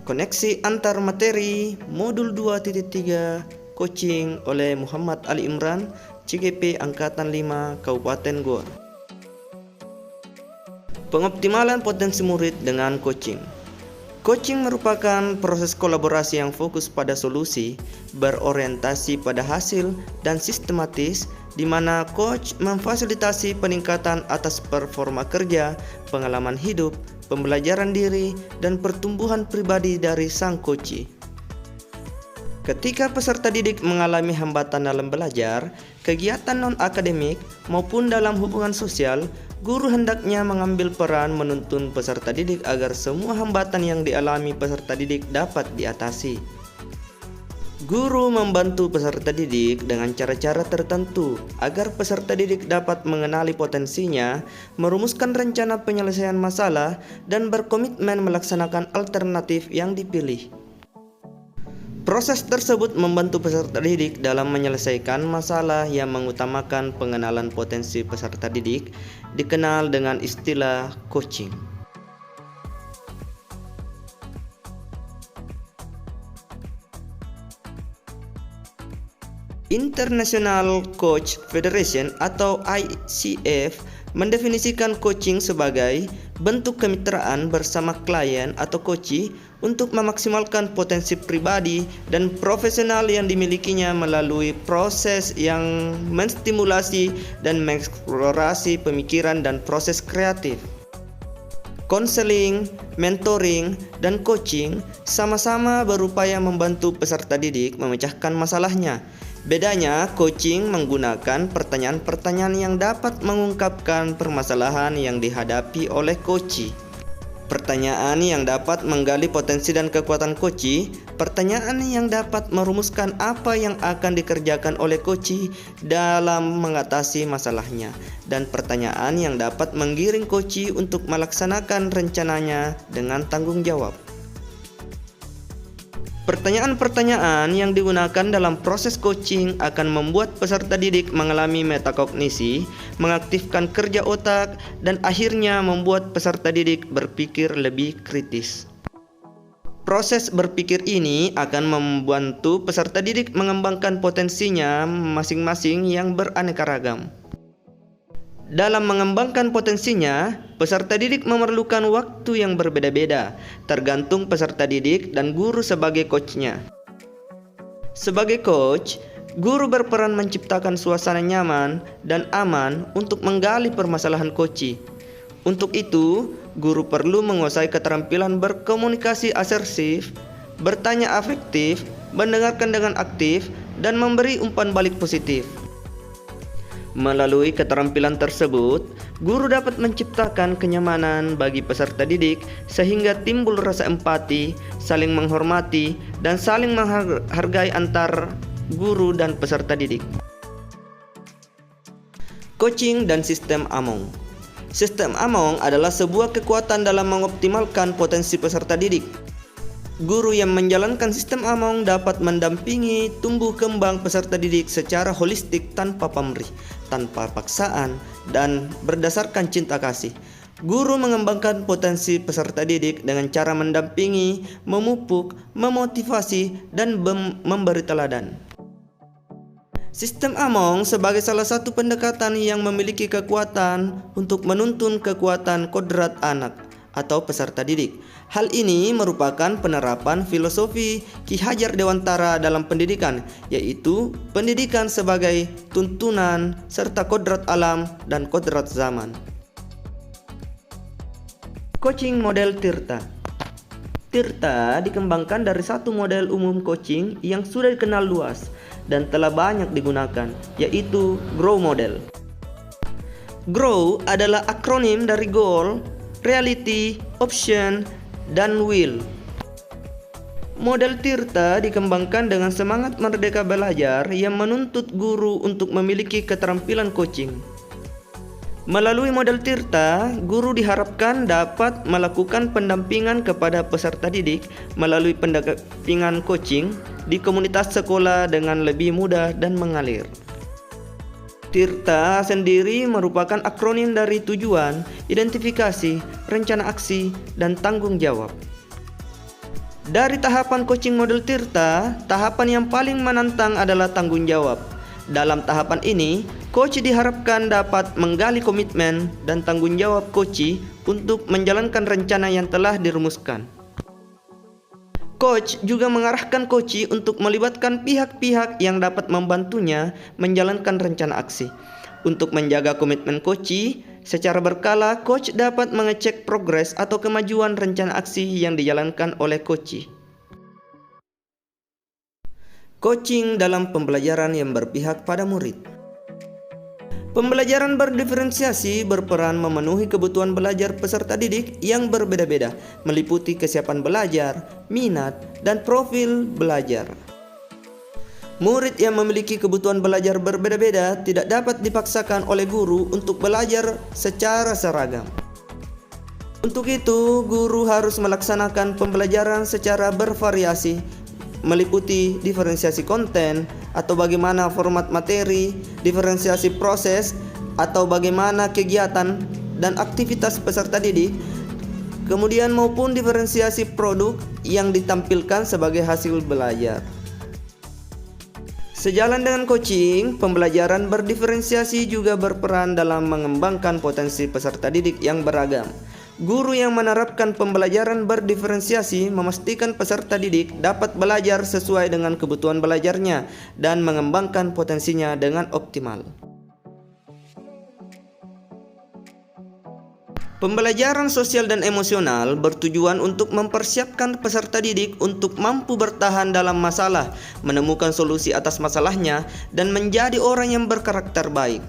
Koneksi antar materi modul 2.3 coaching oleh Muhammad Ali Imran, CGP Angkatan 5 Kabupaten Goa. Pengoptimalan potensi murid dengan coaching. Coaching merupakan proses kolaborasi yang fokus pada solusi, berorientasi pada hasil, dan sistematis, di mana coach memfasilitasi peningkatan atas performa kerja, pengalaman hidup, pembelajaran diri, dan pertumbuhan pribadi dari sang coach. Ketika peserta didik mengalami hambatan dalam belajar, kegiatan non-akademik, maupun dalam hubungan sosial, guru hendaknya mengambil peran menuntun peserta didik agar semua hambatan yang dialami peserta didik dapat diatasi. Guru membantu peserta didik dengan cara-cara tertentu agar peserta didik dapat mengenali potensinya, merumuskan rencana penyelesaian masalah, dan berkomitmen melaksanakan alternatif yang dipilih. Proses tersebut membantu peserta didik dalam menyelesaikan masalah yang mengutamakan pengenalan potensi peserta didik, dikenal dengan istilah coaching. International Coach Federation atau ICF mendefinisikan coaching sebagai bentuk kemitraan bersama klien atau coach untuk memaksimalkan potensi pribadi dan profesional yang dimilikinya melalui proses yang menstimulasi dan mengeksplorasi pemikiran dan proses kreatif. Konseling, mentoring, dan coaching sama-sama berupaya membantu peserta didik memecahkan masalahnya. Bedanya, coaching menggunakan pertanyaan-pertanyaan yang dapat mengungkapkan permasalahan yang dihadapi oleh coach. Pertanyaan yang dapat menggali potensi dan kekuatan coach, pertanyaan yang dapat merumuskan apa yang akan dikerjakan oleh coach dalam mengatasi masalahnya, dan pertanyaan yang dapat menggiring coach untuk melaksanakan rencananya dengan tanggung jawab. Pertanyaan-pertanyaan yang digunakan dalam proses coaching akan membuat peserta didik mengalami metakognisi, mengaktifkan kerja otak, dan akhirnya membuat peserta didik berpikir lebih kritis. Proses berpikir ini akan membantu peserta didik mengembangkan potensinya masing-masing yang beraneka ragam. Dalam mengembangkan potensinya, peserta didik memerlukan waktu yang berbeda-beda, tergantung peserta didik dan guru sebagai coachnya. Sebagai coach, guru berperan menciptakan suasana nyaman dan aman untuk menggali permasalahan coach. Untuk itu, guru perlu menguasai keterampilan berkomunikasi asertif, bertanya afektif, mendengarkan dengan aktif, dan memberi umpan balik positif. Melalui keterampilan tersebut, guru dapat menciptakan kenyamanan bagi peserta didik sehingga timbul rasa empati, saling menghormati, dan saling menghargai antar guru dan peserta didik. Coaching dan sistem Among. Sistem Among adalah sebuah kekuatan dalam mengoptimalkan potensi peserta didik. Guru yang menjalankan sistem Among dapat mendampingi tumbuh kembang peserta didik secara holistik tanpa pamrih, tanpa paksaan, dan berdasarkan cinta kasih. Guru mengembangkan potensi peserta didik dengan cara mendampingi, memupuk, memotivasi, dan memberi teladan. Sistem Among sebagai salah satu pendekatan yang memiliki kekuatan untuk menuntun kekuatan kodrat anak atau peserta didik. Hal ini merupakan penerapan filosofi Ki Hajar Dewantara dalam pendidikan, yaitu pendidikan sebagai tuntunan serta kodrat alam dan kodrat zaman. Coaching model Tirta. Tirta dikembangkan dari satu model umum coaching yang sudah dikenal luas dan telah banyak digunakan, yaitu GROW model. GROW adalah akronim dari Goal, Reality, Option, dan Will. Model Tirta dikembangkan dengan semangat merdeka belajar yang menuntut guru untuk memiliki keterampilan coaching. Melalui model Tirta, guru diharapkan dapat melakukan pendampingan kepada peserta didik melalui pendampingan coaching di komunitas sekolah dengan lebih mudah dan mengalir. Tirta sendiri merupakan akronim dari tujuan, identifikasi, rencana aksi, dan tanggung jawab. Dari tahapan coaching model Tirta, tahapan yang paling menantang adalah tanggung jawab. Dalam tahapan ini, coach diharapkan dapat menggali komitmen dan tanggung jawab coach untuk menjalankan rencana yang telah dirumuskan. Coach juga mengarahkan coach untuk melibatkan pihak-pihak yang dapat membantunya menjalankan rencana aksi. Untuk menjaga komitmen coach, secara berkala coach dapat mengecek progres atau kemajuan rencana aksi yang dijalankan oleh coach. Coaching dalam pembelajaran yang berpihak pada murid. Pembelajaran berdiferensiasi berperan memenuhi kebutuhan belajar peserta didik yang berbeda-beda, meliputi kesiapan belajar, minat, dan profil belajar. Murid yang memiliki kebutuhan belajar berbeda-beda tidak dapat dipaksakan oleh guru untuk belajar secara seragam. Untuk itu, guru harus melaksanakan pembelajaran secara bervariasi, meliputi diferensiasi konten atau bagaimana format materi, diferensiasi proses atau bagaimana kegiatan dan aktivitas peserta didik, kemudian maupun diferensiasi produk yang ditampilkan sebagai hasil belajar. Sejalan dengan coaching, pembelajaran berdiferensiasi juga berperan dalam mengembangkan potensi peserta didik yang beragam. Guru yang menerapkan pembelajaran berdiferensiasi memastikan peserta didik dapat belajar sesuai dengan kebutuhan belajarnya dan mengembangkan potensinya dengan optimal. Pembelajaran sosial dan emosional bertujuan untuk mempersiapkan peserta didik untuk mampu bertahan dalam masalah, menemukan solusi atas masalahnya, dan menjadi orang yang berkarakter baik.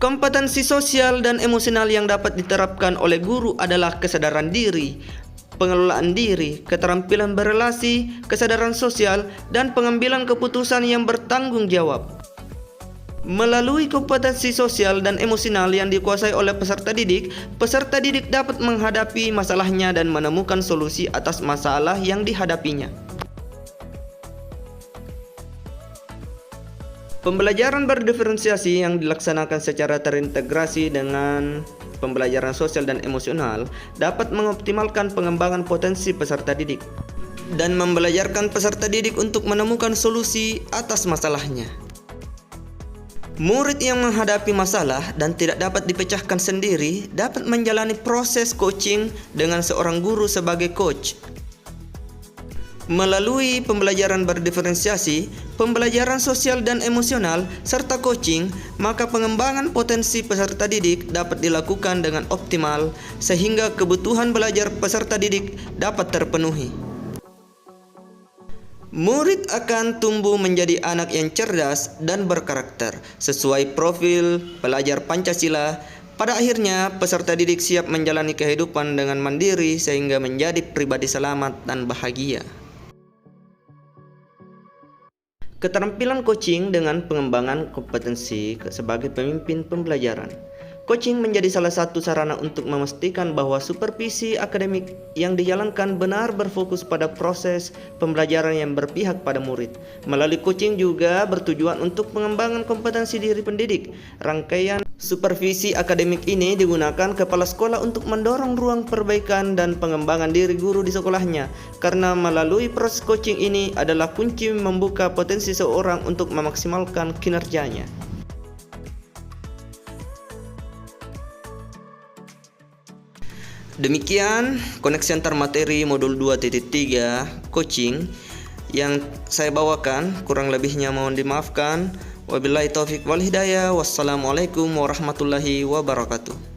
Kompetensi sosial dan emosional yang dapat diterapkan oleh guru adalah kesadaran diri, pengelolaan diri, keterampilan berelasi, kesadaran sosial, dan pengambilan keputusan yang bertanggung jawab. Melalui kompetensi sosial dan emosional yang dikuasai oleh peserta didik dapat menghadapi masalahnya dan menemukan solusi atas masalah yang dihadapinya. Pembelajaran berdiferensiasi yang dilaksanakan secara terintegrasi dengan pembelajaran sosial dan emosional dapat mengoptimalkan pengembangan potensi peserta didik dan membelajarkan peserta didik untuk menemukan solusi atas masalahnya. Murid yang menghadapi masalah dan tidak dapat dipecahkan sendiri dapat menjalani proses coaching dengan seorang guru sebagai coach. Melalui pembelajaran berdiferensiasi, pembelajaran sosial dan emosional, serta coaching, maka pengembangan potensi peserta didik dapat dilakukan dengan optimal sehingga kebutuhan belajar peserta didik dapat terpenuhi. Murid akan tumbuh menjadi anak yang cerdas dan berkarakter sesuai profil pelajar Pancasila. Pada akhirnya, peserta didik siap menjalani kehidupan dengan mandiri sehingga menjadi pribadi selamat dan bahagia. Keterampilan coaching dengan pengembangan kompetensi sebagai pemimpin pembelajaran. Coaching menjadi salah satu sarana untuk memastikan bahwa supervisi akademik yang dijalankan benar berfokus pada proses pembelajaran yang berpihak pada murid. Melalui coaching juga bertujuan untuk pengembangan kompetensi diri pendidik. Rangkaian supervisi akademik ini digunakan kepala sekolah untuk mendorong ruang perbaikan dan pengembangan diri guru di sekolahnya, karena melalui proses coaching ini adalah kunci membuka potensi seorang untuk memaksimalkan kinerjanya. Demikian koneksi antar materi modul 2.3 coaching yang saya bawakan, kurang lebihnya mohon dimaafkan. Wabillahi taufik wal hidayah. Wassalamualaikum warahmatullahi wabarakatuh.